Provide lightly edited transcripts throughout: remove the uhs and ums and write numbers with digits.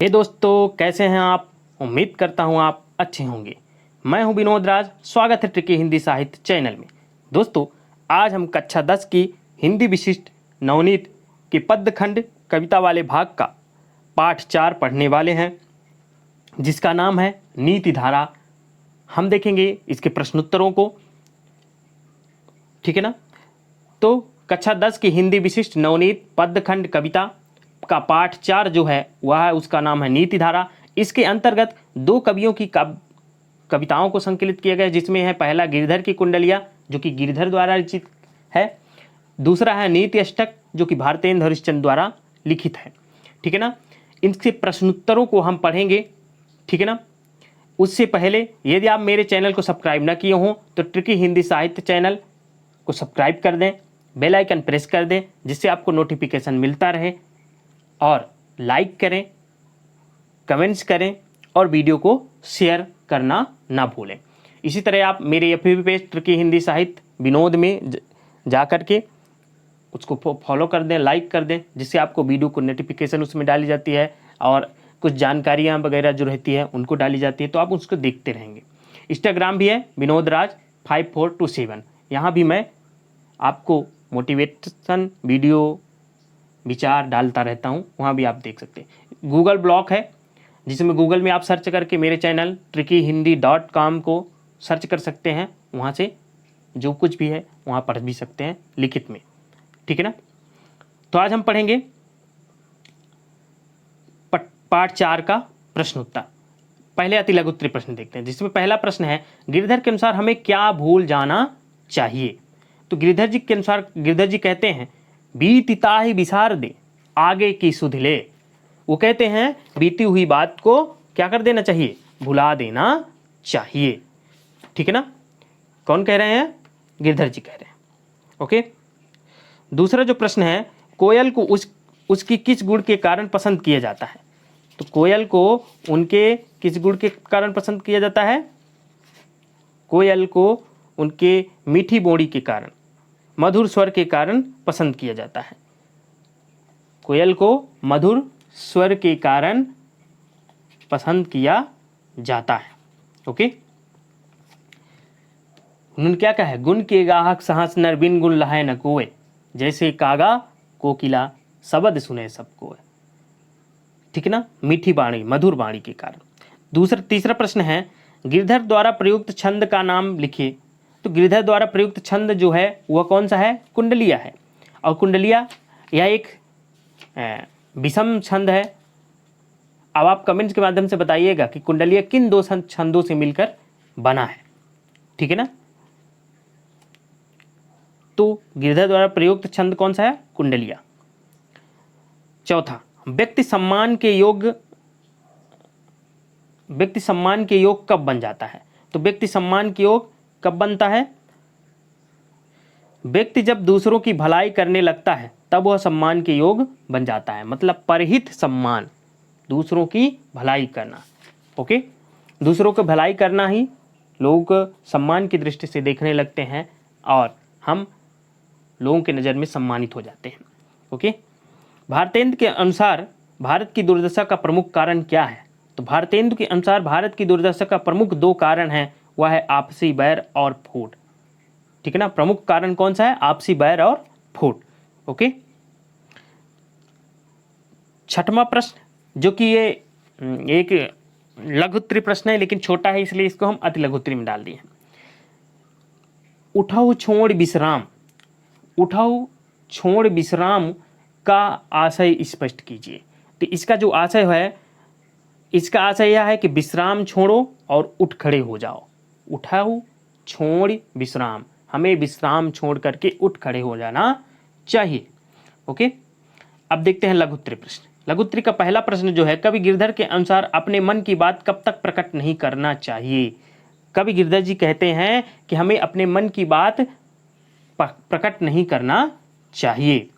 हे दोस्तों, कैसे हैं आप। उम्मीद करता हूं आप अच्छे होंगे। मैं हूं विनोद राज। स्वागत है ट्रिकी हिंदी साहित्य चैनल में। दोस्तों, आज हम कक्षा 10 की हिंदी विशिष्ट नवनीत के पद्यखंड कविता वाले भाग का पाठ 4 पढ़ने वाले हैं, जिसका नाम है नीति धारा। हम देखेंगे इसके प्रश्नोत्तरों को, ठीक है ना। तो कक्षा 10 की हिंदी विशिष्ट नवनीत पद्यखंड कविता का पाठ 4 जो है वह है, उसका नाम है नीति धारा। इसके अंतर्गत 2 कवियों की कविताओं को संकलित किया गया, जिसमें है पहला गिरधर की कुंडलिया जो कि गिरधर द्वारा रचित है, दूसरा है नीति अष्टक जो कि भारतेंदु हरिश्चंद्र द्वारा लिखित है, ठीक है ना। इनके प्रश्नोत्तरों को हम पढ़ेंगे, ठीक है ना। उससे पहले यदि आप मेरे चैनल को सब्सक्राइब न किए हों तो ट्रिकी हिंदी साहित्य चैनल को सब्सक्राइब कर दें, बेल आइकन प्रेस कर दें, जिससे आपको नोटिफिकेशन मिलता रहे, और लाइक करें, कमेंट्स करें और वीडियो को शेयर करना ना भूलें। इसी तरह आप मेरे एफबी पेज ट्रिकी हिंदी साहित्य विनोद में जा कर के उसको फॉलो कर दें, लाइक कर दें, जिससे आपको वीडियो को नोटिफिकेशन उसमें डाली जाती है और कुछ जानकारियाँ वगैरह जो रहती है उनको डाली जाती है, तो आप उसको देखते रहेंगे। इंस्टाग्राम भी है विनोद राज 5427। यहाँ भी मैं आपको मोटिवेशन वीडियो विचार डालता रहता हूँ, वहाँ भी आप देख सकते हैं। गूगल ब्लॉक है, जिसमें गूगल में आप सर्च करके मेरे चैनल trickyhindi.com को सर्च कर सकते हैं, वहाँ से जो कुछ भी है वहाँ पढ़ भी सकते हैं लिखित में, ठीक है ना। तो आज हम पढ़ेंगे पाठ 4 का प्रश्नोत्तर। पहले अति लघु उत्तरीय प्रश्न देखते हैं, जिसमें पहला प्रश्न है, गिरधर के अनुसार हमें क्या भूल जाना चाहिए। तो गिरधर जी के अनुसार गिरधर जी कहते हैं, बीतिता ही विसार दे आगे की सुध ले। वो कहते हैं बीती हुई बात को क्या कर देना चाहिए, भुला देना चाहिए, ठीक है ना। कौन कह रहे हैं, गिरधर जी कह रहे हैं, ओके। दूसरा जो प्रश्न है, कोयल को उसकी किस गुण के कारण पसंद किया जाता है। तो कोयल को उनके किस गुण के कारण पसंद किया जाता है, कोयल को उनके मीठी बोली के कारण, मधुर स्वर के कारण पसंद किया जाता है। कोयल को मधुर स्वर के कारण पसंद किया जाता है, ओके। उन्होंने क्या कहा है, गुण के गाहक सहस नर बिन गुण लहाय न कोय, जैसे कागा कोकिला शब्द सुने सब कोय, ठीक है ना। मीठी वाणी, मधुर वाणी के कारण। तीसरा प्रश्न है, गिरधर द्वारा प्रयुक्त छंद का नाम लिखिए। तो गिरधर द्वारा प्रयुक्त छंद जो है वह कौन सा है, कुंडलिया है। और कुंडलिया यह एक विषम छंद है। अब आप कमेंट्स के माध्यम से बताइएगा कि कुंडलिया किन 2 छंदों से मिलकर बना है, ठीक है ना। तो गिरधर द्वारा प्रयुक्त छंद कौन सा है, कुंडलिया। चौथा, व्यक्ति सम्मान के योग कब बन जाता है। तो व्यक्ति सम्मान के योग कब बनता है, व्यक्ति जब दूसरों की भलाई करने लगता है तब वह सम्मान के योग बन जाता है। मतलब परहित सम्मान, दूसरों की भलाई करना, ओके। दूसरों को भलाई करना ही लोगों को सम्मान की दृष्टि से देखने लगते हैं और हम लोगों के नज़र में सम्मानित हो जाते हैं, ओके। भारतेंदु के अनुसार भारत की दुर्दशा का प्रमुख कारण क्या है। तो भारतेंदु के अनुसार भारत की दुर्दशा का प्रमुख 2 कारण हैं, वह है आपसी बैर और फूट, ठीक है ना। प्रमुख कारण कौन सा है, आपसी बैर और फूट, ओके। छठवां प्रश्न, जो कि ये एक लघु उत्तरीय प्रश्न है लेकिन छोटा है, इसलिए इसको हम अति लघु उत्तरीय में डाल दिए। उठाओ छोड़ विश्राम, उठाओ छोड़ विश्राम का आशय स्पष्ट कीजिए। तो इसका जो आशय है, इसका आशय यह है कि विश्राम छोड़ो और उठ खड़े हो जाओ। उठाओ छोड़ विश्राम, हमें विश्राम छोड़ करके उठ खड़े हो जाना चाहिए, ओके। अब देखते हैं लघु उत्तरीय प्रश्न। लघु उत्तरीय का पहला प्रश्न जो है, कवि गिरधर के अनुसार अपने मन की बात कब तक प्रकट नहीं करना चाहिए। कवि गिरधर जी कहते हैं कि हमें अपने मन की बात प्रकट नहीं करना चाहिए।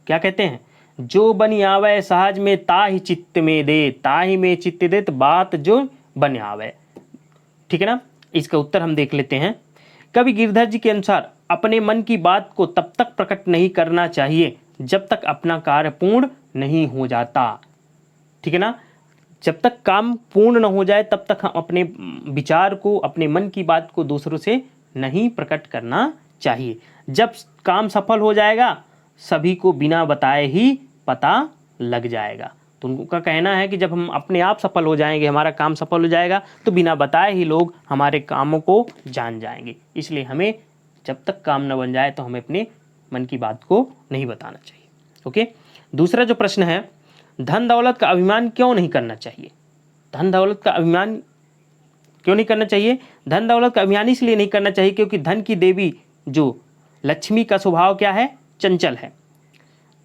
क्या कहते हैं, जो बन आवे सहज में ताहि चित्त में दे, ताहि में चित्त दे, तो बात जो बन आवे, ठीक है ना। इसका उत्तर हम देख लेते हैं। कवि गिरधर जी के अनुसार अपने मन की बात को तब तक प्रकट नहीं करना चाहिए जब तक अपना कार्य पूर्ण नहीं हो जाता। ठीक है ना, जब तक काम पूर्ण न हो जाए तब तक हम अपने विचार को, अपने मन की बात को दूसरों से नहीं प्रकट करना चाहिए। जब काम सफल हो जाएगा सभी को बिना बताए ही पता लग जाएगा। तो उनका कहना है कि जब हम अपने आप सफल हो जाएंगे, हमारा काम सफल हो जाएगा, तो बिना बताए ही लोग हमारे कामों को जान जाएंगे। इसलिए हमें जब तक काम न बन जाए तो हमें अपने मन की बात को नहीं बताना चाहिए। ओके, दूसरा जो प्रश्न है, धन दौलत का अभिमान क्यों नहीं करना चाहिए? धन दौलत का अभिमान क्यों नहीं करना चाहिए? धन दौलत का अभिमान इसलिए नहीं करना चाहिए क्योंकि धन की देवी जो लक्ष्मी का स्वभाव क्या है? चंचल है।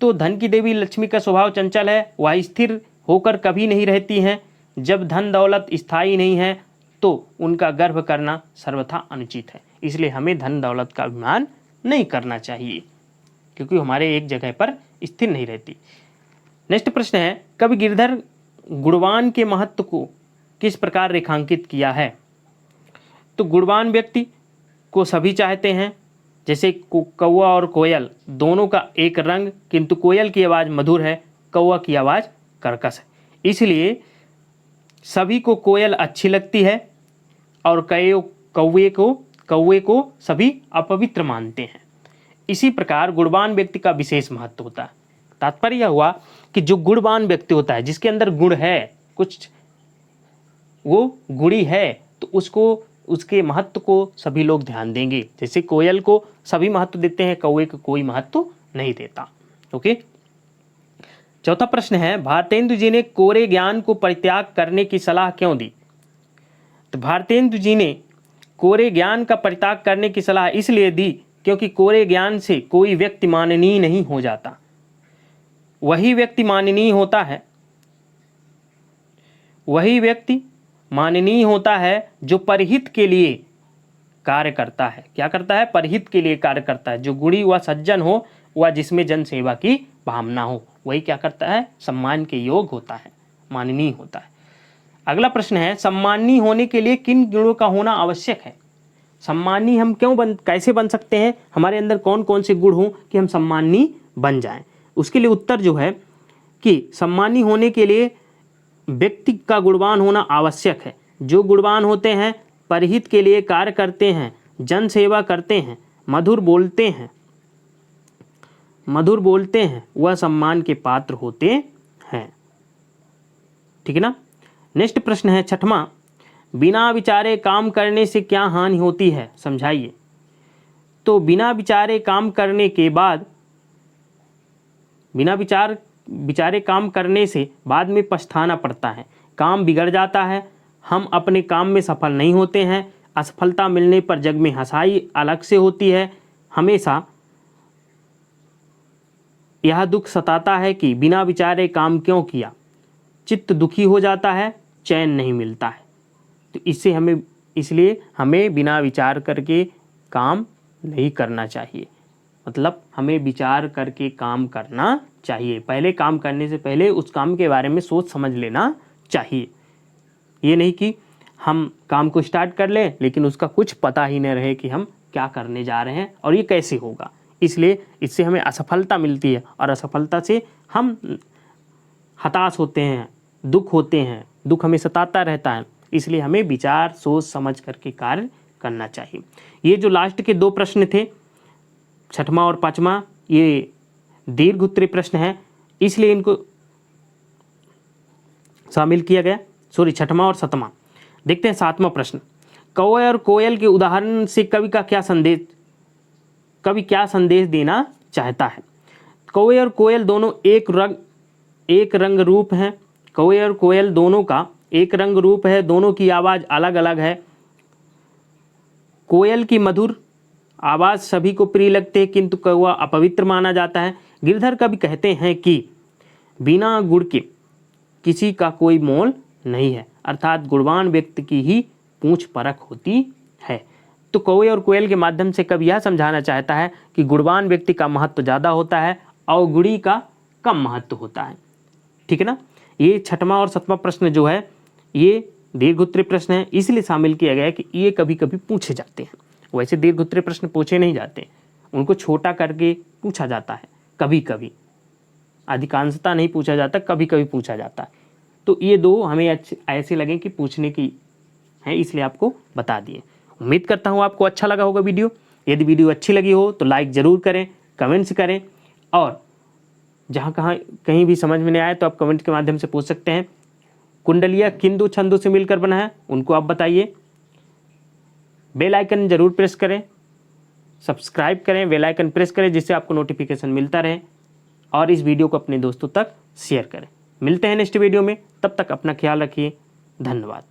तो धन की देवी लक्ष्मी का स्वभाव चंचल है, वह स्थिर होकर कभी नहीं रहती हैं। जब धन दौलत स्थायी नहीं है तो उनका गर्व करना सर्वथा अनुचित है। इसलिए हमें धन दौलत का अभिमान नहीं करना चाहिए क्योंकि हमारे एक जगह पर स्थिर नहीं रहती। नेक्स्ट प्रश्न है, कवि गिरधर गुणवान के महत्व को किस प्रकार रेखांकित किया है? तो गुणवान व्यक्ति को सभी चाहते हैं, जैसे कौवा और कोयल दोनों का एक रंग, किंतु कोयल की आवाज़ मधुर है, कौवा की आवाज़ कर्कश है। इसलिए सभी को कोयल अच्छी लगती है और कौवे को सभी अपवित्र मानते हैं। इसी प्रकार गुणवान व्यक्ति का विशेष महत्व होता है। तात्पर्य यह हुआ कि जो गुणवान व्यक्ति होता है, जिसके अंदर गुण है, कुछ वो गुणी है, तो उसको, उसके महत्व को सभी लोग ध्यान देंगे। जैसे कोयल को सभी महत्व देते हैं, कौवे को कोई महत्व नहीं देता। ओके, चौथा प्रश्न है, भारतेंदु जी ने कोरे ज्ञान को परित्याग करने की सलाह क्यों दी? तो भारतेंदु जी ने कोरे ज्ञान का परित्याग करने की सलाह इसलिए दी क्योंकि कोरे ज्ञान से कोई व्यक्ति माननीय नहीं हो जाता। वही व्यक्ति माननीय होता है जो परहित के लिए कार्य करता है। क्या करता है? परहित के लिए कार्य करता है। जो गुणी व सज्जन हो, वह जिसमें जन सेवा की भावना हो, वही क्या करता है? सम्मान के योग होता है, माननीय होता है। अगला प्रश्न है, सम्माननीय होने के लिए किन गुणों का होना आवश्यक है? सम्माननीय हम कैसे बन सकते हैं? हमारे अंदर कौन कौन से गुण हों कि हम सम्माननीय बन जाएं? उसके लिए उत्तर जो है कि सम्माननीय होने के लिए व्यक्ति का गुणवान होना आवश्यक है। जो गुणवान होते हैं, परहित के लिए कार्य करते हैं, जन सेवा करते हैं, मधुर बोलते हैं, वह सम्मान के पात्र होते हैं। ठीक है ना। नेक्स्ट प्रश्न है छठवां, बिना विचारे काम करने से क्या हानि होती है? समझाइए। तो बिना विचारे काम करने के बाद, बिना विचारे काम करने से बाद में पछताना पड़ता है, काम बिगड़ जाता है, हम अपने काम में सफल नहीं होते हैं, असफलता मिलने पर जग में हंसाई अलग से होती है। हमेशा यह दुख सताता है कि बिना विचारे काम क्यों किया, चित्त दुखी हो जाता है, चैन नहीं मिलता है। तो इसलिए हमें बिना विचार करके काम नहीं करना चाहिए। मतलब हमें विचार करके काम करना चाहिए। पहले काम करने से पहले उस काम के बारे में सोच समझ लेना चाहिए। ये नहीं कि हम काम को स्टार्ट कर लें लेकिन उसका कुछ पता ही नहीं रहे कि हम क्या करने जा रहे हैं और ये कैसे होगा। इसलिए इससे हमें असफलता मिलती है और असफलता से हम हताश होते हैं, दुख होते हैं, दुख हमें सताता रहता है। इसलिए हमें विचार सोच समझ करके कार्य करना चाहिए। ये जो लास्ट के दो प्रश्न थे, छठवां और पांचवां, ये दीर्घ उत्तरीय प्रश्न है, इसलिए इनको शामिल किया गया। सॉरी, छठवां और सातवां। देखते हैं सातवां प्रश्न, कौवे और कोयल के उदाहरण से कवि क्या संदेश देना चाहता है? कौवे और कोयल दोनों एक रंग रूप हैं। कौवे और कोयल दोनों का एक रंग रूप है, दोनों की आवाज़ अलग अलग है। कोयल की मधुर आवाज़ सभी को प्रिय लगती है किंतु कौवा अपवित्र माना जाता है। गिरधर कवि कहते हैं कि बिना गुण के किसी का कोई मोल नहीं है, अर्थात गुणवान व्यक्ति की ही पूंछ परख होती है। तो कौवे और कोयल के माध्यम से कवि यह समझाना चाहता है कि गुणवान व्यक्ति का महत्व ज़्यादा होता है और गुणी का कम महत्व होता है। ठीक है ना। ये छठवां और सातवां प्रश्न जो है ये दीर्घ उत्तरीय प्रश्न है, इसलिए शामिल किया गया है कि ये कभी कभी पूछे जाते हैं। वैसे दीर्घ उत्तरीय प्रश्न पूछे नहीं जाते, उनको छोटा करके पूछा जाता है कभी कभी, अधिकांशतः नहीं पूछा जाता, कभी कभी पूछा जाता है। तो ये दो हमें ऐसे लगे कि पूछने की है, इसलिए आपको बता दिए। उम्मीद करता हूँ आपको अच्छा लगा होगा वीडियो। यदि वीडियो अच्छी लगी हो तो लाइक ज़रूर करें, कमेंट्स करें, और जहाँ कहीं भी समझ में नहीं आए तो आप कमेंट के माध्यम से पूछ सकते हैं। कुंडलिया किन दो छंदों से मिलकर बना है, उनको आप बताइए। बेल आइकन जरूर प्रेस करें, सब्सक्राइब करें, बेल आइकन प्रेस करें, जिससे आपको नोटिफिकेशन मिलता रहे, और इस वीडियो को अपने दोस्तों तक शेयर करें। मिलते हैं नेक्स्ट वीडियो में, तब तक अपना ख्याल रखिए। धन्यवाद।